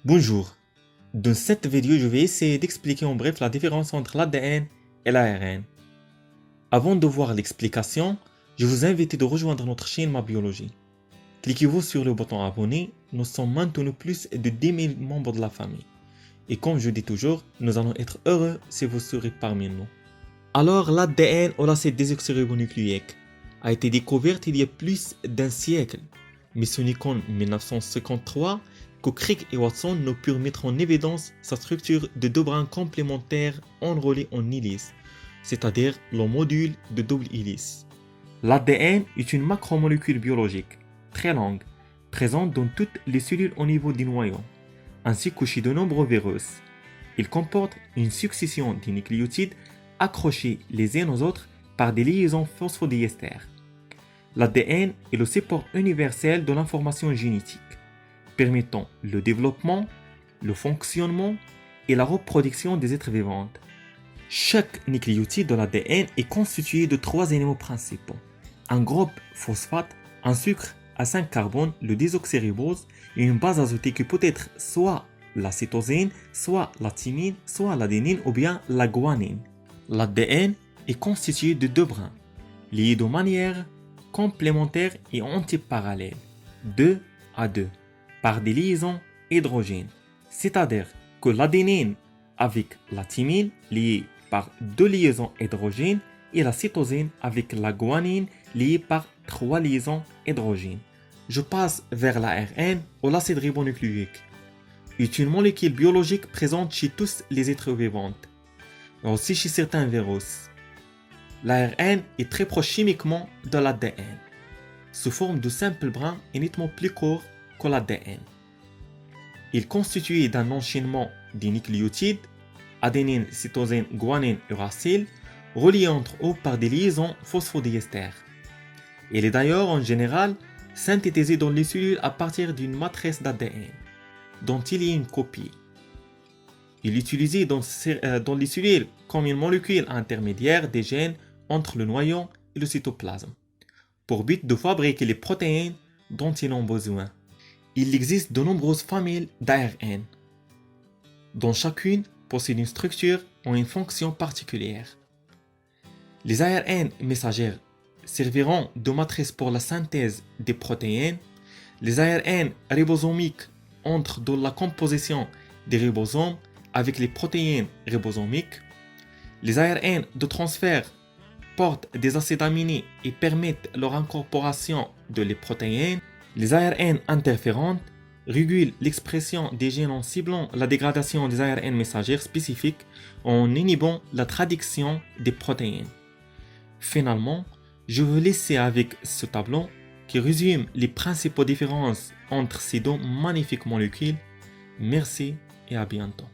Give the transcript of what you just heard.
Bonjour, dans cette vidéo je vais essayer d'expliquer en bref la différence entre l'ADN et l'ARN. Avant de voir l'explication, je vous invite de rejoindre notre chaîne Ma Biologie. Cliquez-vous sur le bouton abonner, nous sommes maintenant plus de 10 000 membres de la famille. Et comme je dis toujours, nous allons être heureux si vous serez parmi nous. Alors l'ADN ou l'acide désoxyribonucléique a été découverte il y a plus d'un siècle, mais ce n'est qu'en 1953 que Crick et Watson nous purent mettre en évidence sa structure de deux brins complémentaires enroulés en hélice, c'est-à-dire le module de double hélice. L'ADN est une macromolécule biologique, très longue, présente dans toutes les cellules au niveau du noyau, ainsi que chez de nombreux virus. Il comporte une succession de nucléotides accrochés les uns aux autres par des liaisons phosphodiester. L'ADN est le support universel de l'information génétique, permettant le développement, le fonctionnement et la reproduction des êtres vivants. Chaque nucléotide de l'ADN est constitué de trois éléments principaux: un groupe phosphate, un sucre à 5 carbones, le désoxyribose, et une base azotée qui peut être soit la cytosine, soit la thymine, soit l'adénine ou bien la guanine. L'ADN est constitué de deux brins, liés de manière complémentaire et antiparallèle, 2 à 2, par des liaisons hydrogènes, c'est-à-dire que l'adénine avec la thymine liée par deux liaisons hydrogènes et la cytosine avec la guanine liée par trois liaisons hydrogènes. Je passe vers l'ARN ou l'acide ribonucléique. C'est une molécule biologique présente chez tous les êtres vivants, mais aussi chez certains virus. L'ARN est très proche chimiquement de l'ADN, sous forme de simples brins et nettement plus court que l'ADN. Il est constitué d'un enchaînement de nucléotides, adénine, cytosine, guanine, uracile, reliés entre eux par des liaisons phosphodiester. Il est d'ailleurs en général synthétisé dans les cellules à partir d'une matrice d'ADN, dont il y a une copie. Il est utilisé dans les cellules comme une molécule intermédiaire des gènes entre le noyau et le cytoplasme, pour but de fabriquer les protéines dont ils ont besoin. Il existe de nombreuses familles d'ARN, dont chacune possède une structure ou une fonction particulière. Les ARN messagères serviront de matrice pour la synthèse des protéines. Les ARN ribosomiques entrent dans la composition des ribosomes avec les protéines ribosomiques. Les ARN de transfert portent des acides aminés et permettent leur incorporation de les protéines. Les ARN interférentes régulent l'expression des gènes en ciblant la dégradation des ARN messagères spécifiques en inhibant la traduction des protéines. Finalement, je vous laisser avec ce tableau qui résume les principales différences entre ces deux magnifiques molécules. Merci et à bientôt.